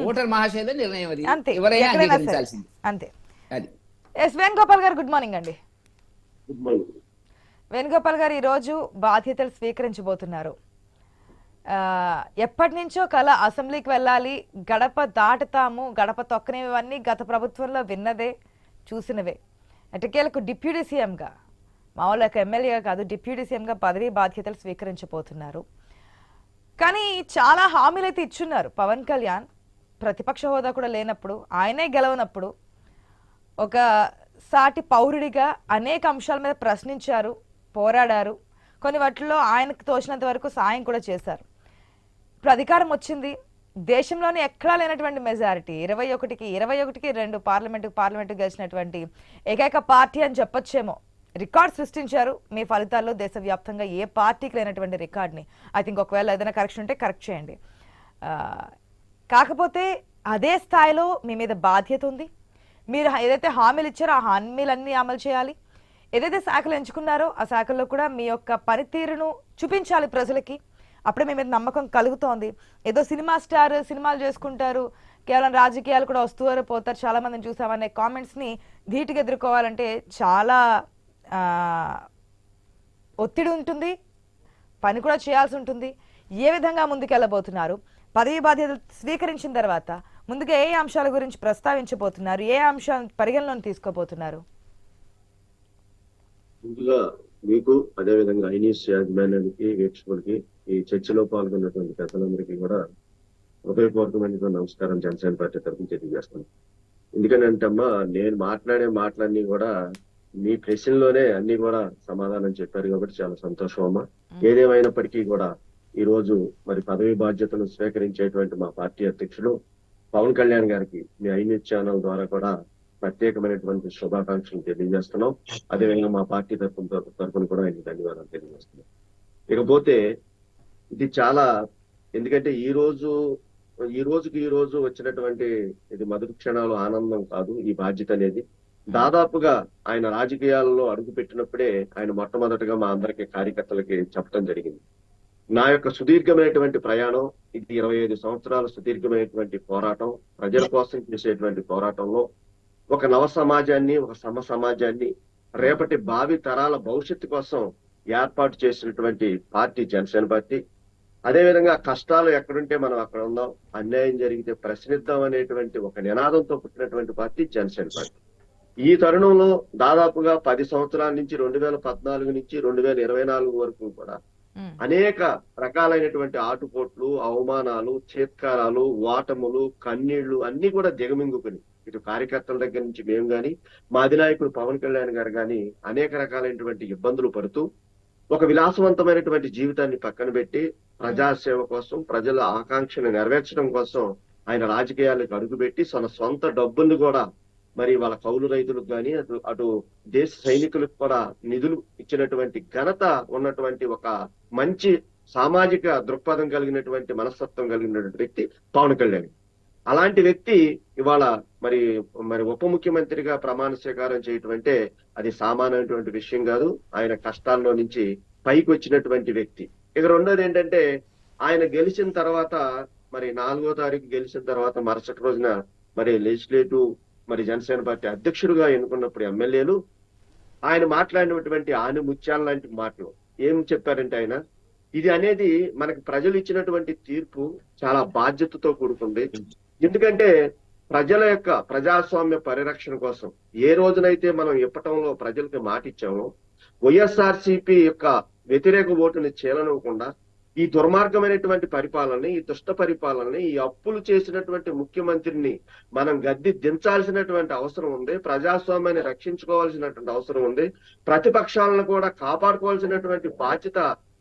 Voter మహాశయుల నిర్ణయం అది, అంతే, ఎవరైనా ఎక్కడైనా సరే అంగీకరించాల్సింది అంతే. అది. S Venugopal garu, good morning అండి. Good morning. వేణుగోపాల్ గారు ఈరోజు బాధ్యతలు స్వీకరించబోతున్నారు. ఎప్పటి నుంచో కళ అసెంబ్లీకి వెళ్ళాలి, గడప దాటుతాము, గడప తొక్కనివన్నీ గత ప్రభుత్వంలో విన్నదే చూసినవే. ఎటకేలకు డిప్యూటీ సీఎంగా, మామూలు ఎమ్మెల్యేగా కాదు, డిప్యూటీ సీఎంగా పదవీ బాధ్యతలు స్వీకరించబోతున్నారు. కానీ చాలా హామీలు అయితే ఇచ్చున్నారు పవన్ కళ్యాణ్. ప్రతిపక్ష హోదా కూడా లేనప్పుడు, ఆయనే గెలవనప్పుడు ఒక సాటి పౌరుడిగా అనేక అంశాల మీద ప్రశ్నించారు, పోరాడారు. కొన్ని వాటిల్లో ఆయనకు తోచినంత వరకు సాయం కూడా చేశారు. ఇప్పుడు అధికారం వచ్చింది, దేశంలోనే ఎక్కడా లేనటువంటి మెజారిటీ 21కి 2 పార్లమెంటు గెలిచినటువంటి ఏకైక పార్టీ అని చెప్పొచ్చేమో. రికార్డ్ సృష్టించారు మీ ఫలితాల్లో, దేశవ్యాప్తంగా ఏ పార్టీకి లేనటువంటి రికార్డ్ని. ఐ థింక్ ఒకవేళ ఏదైనా కరెక్షన్ ఉంటే కరెక్ట్ చేయండి. కాకపోతే అదే స్థాయిలో మీ మీద బాధ్యత ఉంది. మీరు ఏదైతే హామీలు ఇచ్చారో ఆ హామీలన్నీ అమలు చేయాలి. ఏదైతే శాఖలు ఎంచుకున్నారో ఆ శాఖల్లో కూడా మీ యొక్క పనితీరును చూపించాలి ప్రజలకి. అప్పుడే మీ మీద నమ్మకం కలుగుతోంది. ఏదో సినిమా స్టార్ సినిమాలు చేసుకుంటారు, కేవలం రాజకీయాలు కూడా వస్తువారు పోతారు, చాలా మందిని చూసామనే కామెంట్స్ని ధీటుగా ఎదుర్కోవాలంటే చాలా ఒత్తిడి ఉంటుంది, పని కూడా చేయాల్సి ఉంటుంది. ఏ విధంగా ముందుకెళ్ళబోతున్నారు? పదవి బాధ్యతలు స్వీకరించిన తర్వాత ముందుగా ఏ అంశాల గురించి ప్రస్తావించబోతున్నారు? ఏ అంశాలను పరిగణలోకి తీసుకోబోతున్నారు? ముందుగా మీకు, అదేవిధంగా ఐన్యూస్ యాజమాన్యానికి, వీక్షకులకి, ఈ చర్చలో పాల్గొన్నటువంటి పెద్దలందరికీ కూడా హృదయపూర్వకమైనటువంటి నమస్కారం జనసేన పార్టీ తరఫున తెలియజేస్తున్నాను. ఎందుకంటే అమ్మా, నేను మాట్లాడే మాటలన్నీ కూడా మీ ప్రశ్నలోనే అన్ని కూడా సమాధానం చెప్పారు కాబట్టి చాలా సంతోషం అమ్మా. ఏదేమైనప్పటికీ కూడా ఈ రోజు మరి పదవి బాధ్యతలు స్వీకరించేటువంటి మా పార్టీ అధ్యక్షుడు పవన్ కళ్యాణ్ గారికి మీ ఐన్యూస్ ఛానల్ ద్వారా కూడా ప్రత్యేకమైనటువంటి శుభాకాంక్షలు తెలియజేస్తున్నాం. అదేవిధంగా మా పార్టీ తరఫున కూడా ఆయనకి ధన్యవాదాలు తెలియజేస్తున్నాం. ఇకపోతే ఇది చాలా, ఎందుకంటే ఈ రోజు వచ్చినటువంటి ఇది మొదటి క్షణాలు ఆనందం కాదు. ఈ బాధ్యత అనేది దాదాపుగా ఆయన రాజకీయాల్లో అడుగు పెట్టినప్పుడే ఆయన మొట్టమొదటిగా మా అందరికి కార్యకర్తలకి చెప్పడం జరిగింది. నా యొక్క సుదీర్ఘమైనటువంటి ప్రయాణం ఇది 25 సంవత్సరాల సుదీర్ఘమైనటువంటి పోరాటం, ప్రజల కోసం చేసేటువంటి పోరాటంలో ఒక నవ సమాజాన్ని, ఒక సమ సమాజాన్ని, రేపటి భావి తరాల భవిష్యత్తు కోసం ఏర్పాటు చేసినటువంటి పార్టీ జనసేన పార్టీ. అదేవిధంగా కష్టాలు ఎక్కడుంటే మనం అక్కడ ఉందాం, అన్యాయం జరిగితే ప్రశ్నిద్దాం అనేటువంటి ఒక నినాదంతో పుట్టినటువంటి పార్టీ జనసేన పార్టీ. ఈ తరుణంలో దాదాపుగా 10 సంవత్సరాల నుంచి 2014 నుంచి 2024 వరకు కూడా అనేక రకాలైనటువంటి ఆటుపోట్లు, అవమానాలు, చేత్కారాలు, ఓటములు, కన్నీళ్లు అన్ని కూడా దిగమింగుకుని ఇటు కార్యకర్తల దగ్గర నుంచి మేము గాని, మా అధినాయకుడు పవన్ కళ్యాణ్ గారు గాని అనేక రకాలైనటువంటి ఇబ్బందులు పడుతూ ఒక విలాసవంతమైనటువంటి జీవితాన్ని పక్కన పెట్టి ప్రజాసేవ కోసం, ప్రజల ఆకాంక్షను నెరవేర్చడం కోసం ఆయన రాజకీయాలకు అడుగుపెట్టి తన సొంత డబ్బుల్ని కూడా మరి వాళ్ళ కౌలు రైతులకు కానీ, అటు దేశ సైనికులకు కూడా నిధులు ఇచ్చినటువంటి ఘనత ఉన్నటువంటి ఒక మంచి సామాజిక దృక్పథం కలిగినటువంటి, మనస్తత్వం కలిగినటువంటి వ్యక్తి పవన్ కళ్యాణ్. అలాంటి వ్యక్తి ఇవాళ మరి ఉప ముఖ్యమంత్రిగా ప్రమాణ స్వీకారం చేయటం అంటే అది సామాన్యమైనటువంటి విషయం కాదు. ఆయన కష్టాల్లో నుంచి పైకి వచ్చినటువంటి వ్యక్తి. ఇక రెండోది ఏంటంటే, ఆయన గెలిచిన తర్వాత మరి 4వ తారీఖు గెలిచిన తర్వాత మరుసటి రోజున మరి లెజిస్లేటివ్ మరి జనసేన పార్టీ అధ్యక్షుడిగా ఎన్నుకున్నప్పుడు ఎమ్మెల్యేలు ఆయన మాట్లాడినటువంటి ఆనిముత్యాల లాంటి మాటలు ఏం చెప్పారంటే, ఆయన ఇది అనేది మనకి ప్రజలు ఇచ్చినటువంటి తీర్పు చాలా బాధ్యతతో కూడుకుంది. ఎందుకంటే ప్రజల యొక్క ప్రజాస్వామ్య పరిరక్షణ కోసం ఏ రోజునైతే మనం ఇప్పటంలో ప్రజలకు మాట ఇచ్చామో, వైఎస్ఆర్సీపీ యొక్క వ్యతిరేక ఓటుని చీలనివ్వకుండా ఈ దుర్మార్గమైనటువంటి పరిపాలనని, ఈ దుష్ట పరిపాలనని, ఈ అప్పులు చేసినటువంటి ముఖ్యమంత్రిని మనం గద్దె దించాల్సినటువంటి అవసరం ఉంది. ప్రజాస్వామ్యాన్ని రక్షించుకోవాల్సినటువంటి అవసరం ఉంది. ప్రతిపక్షాలను కూడా కాపాడుకోవాల్సినటువంటి బాధ్యత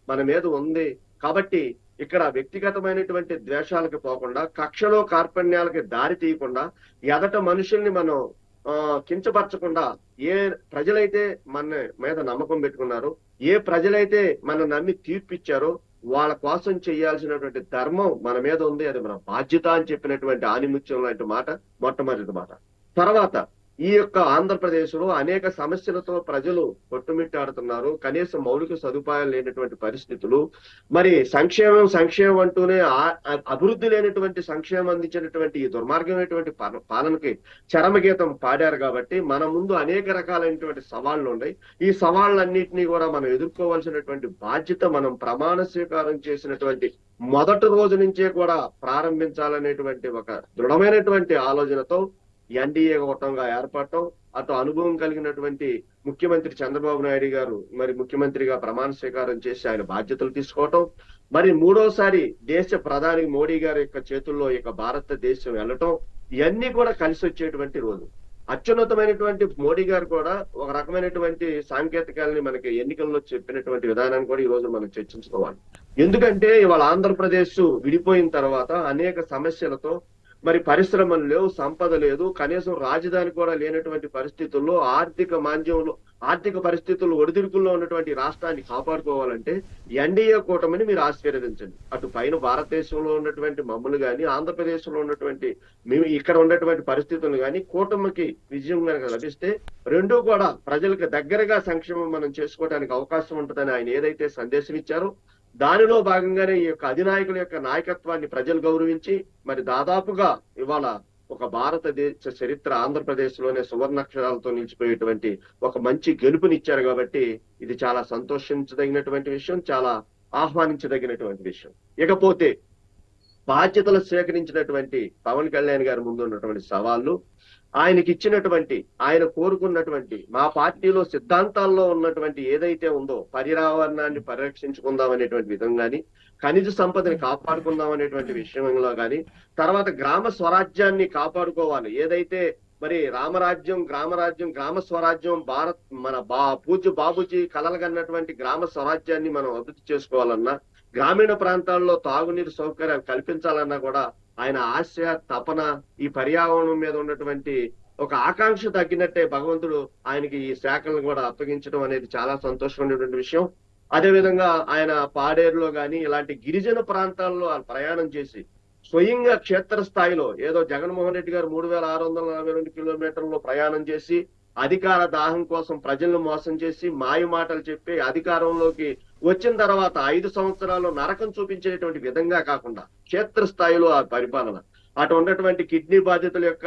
మన మీద ఉంది. కాబట్టి ఇక్కడ వ్యక్తిగతమైనటువంటి ద్వేషాలకు పోకుండా, కక్షలో కార్పణ్యాలకి దారి తీయకుండా, ఎదట మనుషుల్ని మనం కించపరచకుండా, ఏ ప్రజలైతే మన మీద నమ్మకం పెట్టుకున్నారో, ఏ ప్రజలైతే మన నమ్మి తీర్పిచ్చారో వాళ్ళ కోసం చేయాల్సినటువంటి ధర్మం మన మీద ఉంది. అది మన బాధ్యత అని చెప్పినటువంటి ఆనిముత్యం లాంటి మాట మొట్టమొదటి మాట. తర్వాత ఈ యొక్క ఆంధ్రప్రదేశ్ లో అనేక సమస్యలతో ప్రజలు కొట్టుమిట్టాడుతున్నారు. కనీసం మౌలిక సదుపాయాలు లేనటువంటి పరిస్థితులు, మరి సంక్షేమం సంక్షేమం అంటూనే అభివృద్ధి లేనటువంటి సంక్షేమం అందించినటువంటి ఈ దుర్మార్గమైనటువంటి పాలనకి చరమగీతం పాడారు. కాబట్టి మన ముందు అనేక రకాలైనటువంటి సవాళ్లు ఉన్నాయి. ఈ సవాళ్ళన్నింటినీ కూడా మనం ఎదుర్కోవాల్సినటువంటి బాధ్యత మనం ప్రమాణ స్వీకారం చేసినటువంటి మొదటి రోజు నుంచే కూడా ప్రారంభించాలనేటువంటి ఒక దృఢమైనటువంటి ఆలోచనతో ఎన్డీఏ కూటమిగా ఏర్పడటం, అటు అనుభవం కలిగినటువంటి ముఖ్యమంత్రి చంద్రబాబు నాయుడు గారు మరి ముఖ్యమంత్రిగా ప్రమాణ స్వీకారం చేసి ఆయన బాధ్యతలు తీసుకోవటం, మరి మూడోసారి దేశ ప్రధాని మోడీ గారి యొక్క చేతుల్లో ఇక భారతదేశం వెళ్ళటం, ఇవన్నీ కూడా కలిసి వచ్చేటువంటి రోజు. అత్యున్నతమైనటువంటి మోడీ గారు కూడా ఒక రకమైనటువంటి సాంకేతికాలని మనకి ఎన్నికల్లో చెప్పినటువంటి విధానాన్ని కూడా ఈ రోజు మనం చర్చించుకోవాలి. ఎందుకంటే ఇవాళ ఆంధ్రప్రదేశ్ విడిపోయిన తర్వాత అనేక సమస్యలతో, మరి పరిశ్రమలు లేవు, సంపద లేదు, కనీసం రాజధాని కూడా లేనటువంటి పరిస్థితుల్లో ఆర్థిక పరిస్థితులు ఒడిదుడుకుల్లో ఉన్నటువంటి రాష్ట్రాన్ని కాపాడుకోవాలంటే ఎన్డీఏ కూటమిని మీరు ఆశీర్వదించండి. అటు పైన భారతదేశంలో ఉన్నటువంటి మమ్మల్ని కానీ, ఆంధ్రప్రదేశ్ లో ఉన్నటువంటి మేము ఇక్కడ ఉన్నటువంటి పరిస్థితులు కానీ కూటమికి విజయం కనుక లభిస్తే రెండూ కూడా ప్రజలకు దగ్గరగా సంక్షేమం మనం చేసుకోవడానికి అవకాశం ఉంటుందని ఆయన ఏదైతే సందేశం ఇచ్చారో దానిలో భాగంగానే ఈ యొక్క అధినాయకుల యొక్క నాయకత్వాన్ని ప్రజలు గౌరవించి మరి దాదాపుగా ఇవాళ ఒక భారతదేశ చరిత్ర ఆంధ్రప్రదేశ్ లోనే సువర్ణాక్షరాలతో నిలిచిపోయేటువంటి ఒక మంచి గెలుపునిచ్చారు. కాబట్టి ఇది చాలా సంతోషించదగినటువంటి విషయం, చాలా ఆహ్వానించదగినటువంటి విషయం. ఇకపోతే బాధ్యతలు స్వీకరించినటువంటి పవన్ కళ్యాణ్ గారి ముందు ఉన్నటువంటి సవాళ్లు, ఆయనకి ఇచ్చినటువంటి, ఆయన కోరుకున్నటువంటి మా పార్టీలో సిద్ధాంతాల్లో ఉన్నటువంటి ఏదైతే ఉందో పర్యావరణాన్ని పరిరక్షించుకుందాం అనేటువంటి విధంగాని, ఖనిజ సంపదని కాపాడుకుందాం అనేటువంటి విషయంలో కానీ, తర్వాత గ్రామ స్వరాజ్యాన్ని కాపాడుకోవాలి. ఏదైతే మరి రామరాజ్యం, గ్రామ స్వరాజ్యం, మన పూజ్య బాబుజీ కలలుగన్నటువంటి గ్రామ స్వరాజ్యాన్ని మనం అభివృద్ధి చేసుకోవాలన్నా, గ్రామీణ ప్రాంతాల్లో తాగునీరు సౌకర్యాలు కల్పించాలన్నా కూడా ఆయన ఆశ, తపన, ఈ పర్యావరణం మీద ఉన్నటువంటి ఒక ఆకాంక్ష తగ్గినట్టే భగవంతుడు ఆయనకి ఈ శాఖలను కూడా అప్పగించడం అనేది చాలా సంతోషమైనటువంటి విషయం. అదేవిధంగా ఆయన పాడేరులో గాని ఇలాంటి గిరిజన ప్రాంతాల్లో ప్రయాణం చేసి స్వయంగా క్షేత్రస్థాయిలో ఏదో జగన్మోహన్ రెడ్డి గారు 3642 కిలోమీటర్లు ప్రయాణం చేసి అధికార దాహం కోసం ప్రజలను మోసం చేసి మాయ మాటలు చెప్పి అధికారంలోకి వచ్చిన తర్వాత 5 సంవత్సరాలు నరకం చూపించేటువంటి విధంగా కాకుండా క్షేత్రస్థాయిలో ఆ పరిపాలన, అటు ఉన్నటువంటి కిడ్నీ బాధితుల యొక్క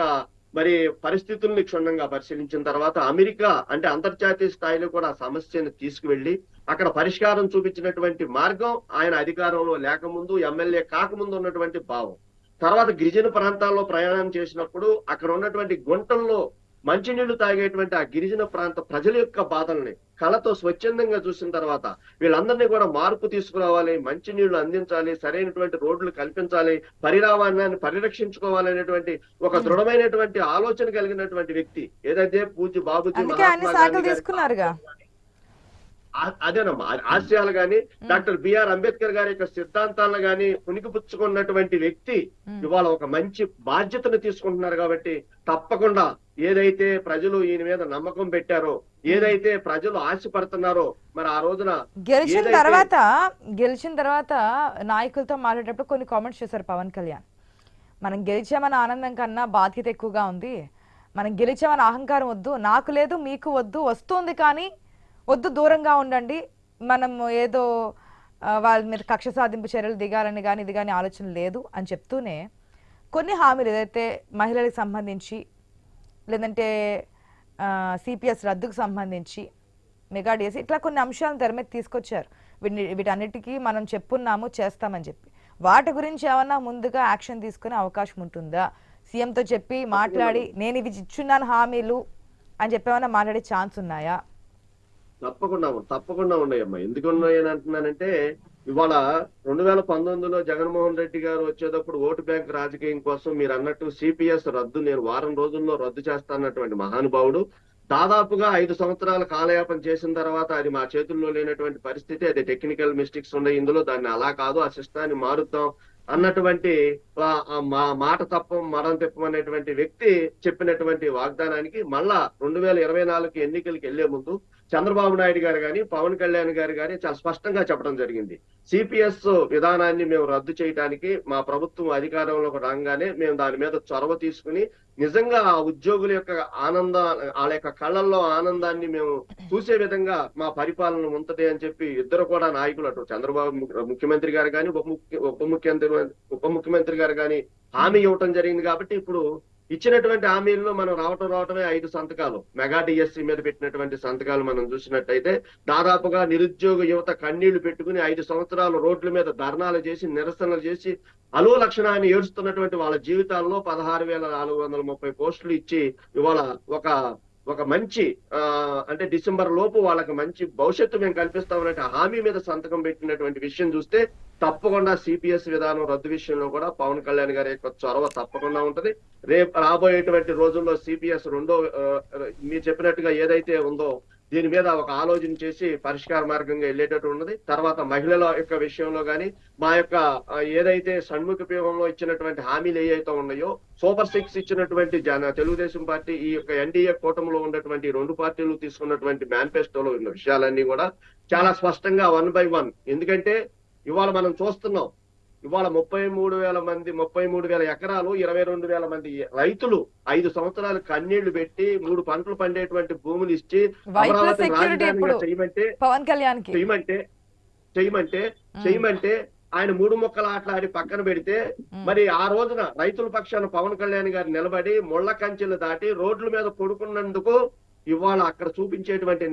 మరి పరిస్థితుల్ని క్షుణ్ణంగా పరిశీలించిన తర్వాత అమెరికా అంటే అంతర్జాతీయ స్థాయిలో కూడా ఆ సమస్యను తీసుకువెళ్లి అక్కడ పరిష్కారం చూపించినటువంటి మార్గం ఆయన అధికారంలో లేకముందు, ఎమ్మెల్యే కాకముందు ఉన్నటువంటి భావం. తర్వాత గిరిజన ప్రాంతాల్లో ప్రయాణం చేసినప్పుడు అక్కడ ఉన్నటువంటి గుంటల్లో మంచినీళ్లు తాగేటువంటి ఆ గిరిజన ప్రాంత ప్రజల యొక్క బాధల్ని కళతో స్వచ్ఛందంగా చూసిన తర్వాత వీళ్ళందరినీ కూడా మార్పు తీసుకురావాలి, మంచినీళ్లు అందించాలి, సరైనటువంటి రోడ్లు కల్పించాలి, పర్యావరణాన్ని పరిరక్షించుకోవాలనేటువంటి ఒక దృఢమైనటువంటి ఆలోచన కలిగినటువంటి వ్యక్తి ఏదైతే పూజ్య బాబుజీ తీసుకున్నారుగా అదేనమ్మా ఆశయాలు గాని, డాక్టర్ బిఆర్ అంబేద్కర్ గారి యొక్క సిద్ధాంతాలను గాని పుణికిపుచ్చుకున్నటువంటి వ్యక్తి ఇవాళ ఒక మంచి బాధ్యతను తీసుకుంటున్నారు. కాబట్టి తప్పకుండా ఏదైతే ప్రజలు ఈయన మీద నమ్మకం పెట్టారో, ఏదైతే ప్రజలు ఆశపడుతున్నారో, మరి ఆ రోజున గెలిచిన తర్వాత నాయకులతో మాట్లాడేటప్పుడు కొన్ని కామెంట్స్ చేశారు పవన్ కళ్యాణ్. మనం గెలిచామన్న ఆనందం కన్నా బాధ్యత ఎక్కువగా ఉంది, మనం గెలిచామన్న అహంకారం వద్దు, నాకు లేదు మీకు వద్దు, వస్తుంది కానీ వద్దు, దూరంగా ఉండండి, మనం ఏదో వాళ్ళ మీద కక్ష సాధింపు చర్యలు దిగాలని కానీ ఇది కానీ ఆలోచన లేదు అని చెప్తూనే కొన్ని హామీలు ఏదైతే మహిళలకు సంబంధించి లేదంటే సిపిఎస్ రద్దుకు సంబంధించి మెగా డిఎస్సి ఇట్లా కొన్ని అంశాలను తెర మీద తీసుకొచ్చారు. వీటన్నిటికీ మనం చెప్పున్నాము చేస్తామని చెప్పి వాటి గురించి ఏమన్నా ముందుగా యాక్షన్ తీసుకునే అవకాశం ఉంటుందా? సీఎంతో చెప్పి మాట్లాడి నేను ఇవి ఇచ్చున్నాను హామీలు అని చెప్పి ఏమన్నా మాట్లాడే ఛాన్స్ ఉన్నాయా? తప్పకుండా ఉన్నాయమ్మా. ఎందుకు ఉన్నాయని అంటున్నానంటే ఇవాళ 2019లో జగన్మోహన్ రెడ్డి గారు వచ్చేటప్పుడు ఓటు బ్యాంక్ రాజకీయం కోసం మీరు అన్నట్టు సిపిఎస్ రద్దు నేను వారం రోజుల్లో రద్దు చేస్తానన్నటువంటి మహానుభావుడు దాదాపుగా 5 సంవత్సరాల కాలయాపన చేసిన తర్వాత అది మా చేతుల్లో లేనటువంటి పరిస్థితి, అది టెక్నికల్ మిస్టేక్స్ ఉన్నాయి ఇందులో, దాన్ని అలా కాదు ఆ సిస్టాన్ని మారుద్దాం అన్నటువంటి మాట తప్పం మరం తిప్పమనేటువంటి వ్యక్తి చెప్పినటువంటి వాగ్దానానికి మళ్ళా 2024 ఎన్నికలకు వెళ్లే ముందు చంద్రబాబు నాయుడు గారు కానీ పవన్ కళ్యాణ్ గారు కానీ చాలా స్పష్టంగా చెప్పడం జరిగింది. సిపిఎస్ విధానాన్ని మేము రద్దు చేయడానికి మా ప్రభుత్వం అధికారంలోకి రాగానే మేము దాని మీద చొరవ తీసుకుని నిజంగా ఆ ఉద్యోగుల యొక్క వాళ్ళ యొక్క కళ్ళల్లో ఆనందాన్ని మేము చూసే విధంగా మా పరిపాలన ఉంటది అని చెప్పి ఇద్దరు కూడా నాయకులు, అటు చంద్రబాబు ముఖ్యమంత్రి గారు కానీ ఉప ముఖ్యమంత్రి గారు కానీ హామీ ఇవ్వటం జరిగింది. కాబట్టి ఇప్పుడు ఇచ్చినటువంటి హామీల్లో మనం రావటమే 5 సంతకాలు, మెగా డిఎస్సి మీద పెట్టినటువంటి సంతకాలు మనం చూసినట్టయితే దాదాపుగా నిరుద్యోగ యువత కన్నీళ్లు పెట్టుకుని 5 సంవత్సరాలు రోడ్ల మీద ధర్నాలు చేసి నిరసనలు చేసి అలో లక్షణాన్ని ఏడుస్తున్నటువంటి వాళ్ళ జీవితాల్లో 16,430 పోస్టులు ఇచ్చి ఇవాళ ఒక మంచి అంటే డిసెంబర్ లోపు వాళ్ళకి మంచి భవిష్యత్తు మేము కల్పిస్తామనే హామీ మీద సంతకం పెట్టినటువంటి విషయం చూస్తే తప్పకుండా సిపిఎస్ విధానం రద్దు విషయంలో కూడా పవన్ కళ్యాణ్ గారి యొక్క చొరవ తప్పకుండా ఉంటది. రేపు రాబోయేటువంటి రోజుల్లో సిపిఎస్ మీరు చెప్పినట్టుగా ఏదైతే ఉందో దీని మీద ఒక ఆలోచన చేసి పరిష్కార మార్గంగా వెళ్ళేటట్టు ఉన్నది. తర్వాత మహిళల యొక్క విషయంలో కానీ మా యొక్క ఏదైతే షణ్ముఖ వ్యూహంలో ఇచ్చినటువంటి హామీలు ఏవైతే ఉన్నాయో, సూపర్ 6 ఇచ్చినటువంటి తెలుగుదేశం పార్టీ, ఈ యొక్క ఎన్డీఏ కూటమిలో ఉన్నటువంటి 2 పార్టీలు తీసుకున్నటువంటి మేనిఫెస్టోలో ఉన్న విషయాలన్నీ కూడా చాలా స్పష్టంగా 1 by 1. ఎందుకంటే ఇవాళ మనం చూస్తున్నాం, ఇవాళ 33,000 ఎకరాలు 22,000 మంది రైతులు 5 సంవత్సరాలు కన్నీళ్లు పెట్టి 3 పంటలు పండేటువంటి భూములు ఇచ్చి అమరావతి రాజధానిగా చేయమంటే ఆయన 3 ముక్కల ఆటలాడి పక్కన పెడితే మరి ఆ రోజున రైతుల పక్షాన పవన్ కళ్యాణ్ గారు నిలబడి ముళ్ళ కంచెలు దాటి రోడ్ల మీద పడుకున్నందుకు ఇవాళ అక్కడ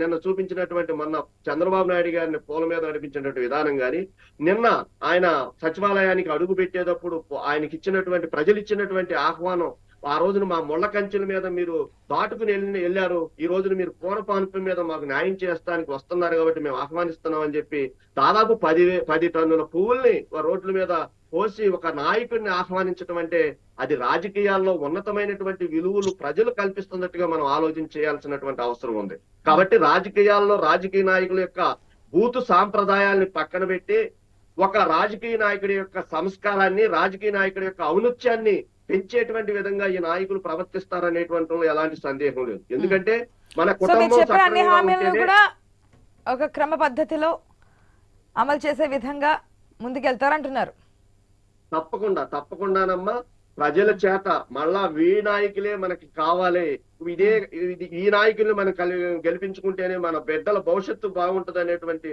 నిన్న చూపించినటువంటి మొన్న చంద్రబాబు నాయుడు గారిని పూల మీద నడిపించినటువంటి విధానం గాని, నిన్న ఆయన సచివాలయానికి అడుగు పెట్టేటప్పుడు ఆయనకి ఇచ్చినటువంటి ప్రజలు ఇచ్చినటువంటి ఆహ్వానం, ఆ రోజున మా ముళ్ళ కంచెల మీద మీరు దాటుకుని వెళ్ళారు, ఈ రోజున మీరు పూర్వపాన్పు మీద మాకు న్యాయం చేస్తానికి వస్తున్నారు కాబట్టి మేము ఆహ్వానిస్తున్నాం అని చెప్పి దాదాపు 10 టన్నుల పువ్వుల్ని రోడ్ల మీద పోసి ఒక నాయకుడిని ఆహ్వానించడం అంటే అది రాజకీయాల్లో ఉన్నతమైనటువంటి విలువలు ప్రజలు కల్పిస్తున్నట్టుగా మనం ఆలోచన చేయాల్సినటువంటి అవసరం ఉంది. కాబట్టి రాజకీయాల్లో రాజకీయ నాయకుల యొక్క బూతు సాంప్రదాయాల్ని పక్కన పెట్టి ఒక రాజకీయ నాయకుడి యొక్క సంస్కారాన్ని, రాజకీయ నాయకుడి యొక్క ఔన్నత్యాన్ని పెంచేటువంటి విధంగా ఈ నాయకులు ప్రవర్తిస్తారనేటువంటి ఎలాంటి సందేహం లేదు. ఎందుకంటే మన కుటుంబం కూడా ఒక క్రమ పద్ధతిలో అమలు చేసే విధంగా ముందుకెళ్తారంటున్నారు. తప్పకుండానమ్మా, ప్రజల చేత మళ్ళా ఈ నాయకులే మనకి కావాలి, ఈ నాయకుల్ని మనం గెలిపించుకుంటేనే మన బిడ్డల భవిష్యత్తు బాగుంటది అనేటువంటి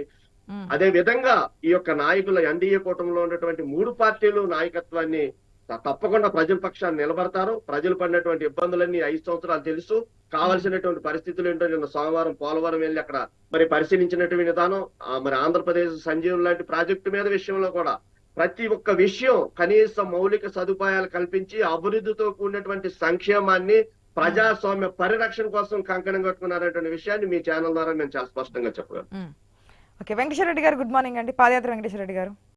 అదే విధంగా ఈ యొక్క నాయకుల ఎన్డీఏ కూటమిలో ఉన్నటువంటి 3 పార్టీలు నాయకత్వాన్ని తప్పకుండా ప్రజల పక్షాన్ని నిలబడతారు. ప్రజలు పడినటువంటి ఇబ్బందులన్నీ 5 సంవత్సరాలు తెలుసు, కావాల్సినటువంటి పరిస్థితులు ఏంటో నిన్న సోమవారం పోలవరం వెళ్ళి అక్కడ మరి పరిశీలించినటువంటి విధానం, మరి ఆంధ్రప్రదేశ్ సంజీవం లాంటి ప్రాజెక్టు మీద విషయంలో కూడా ప్రతి ఒక్క విషయం కనీస మౌలిక సదుపాయాలు కల్పించి అభివృద్ధితో కూడినటువంటి సంక్షేమాన్ని ప్రజాస్వామ్య పరిరక్షణ కోసం కంకణం కట్టుకున్నారనేటువంటి విషయాన్ని మీ ఛానల్ ద్వారా నేను చాలా స్పష్టంగా చెప్పగలను. ఓకే, వెంకటేశ్వర రెడ్డి గారు గుడ్ మార్నింగ్ అండి. పాదయాత్ర వెంకటేశ్వర రెడ్డి గారు.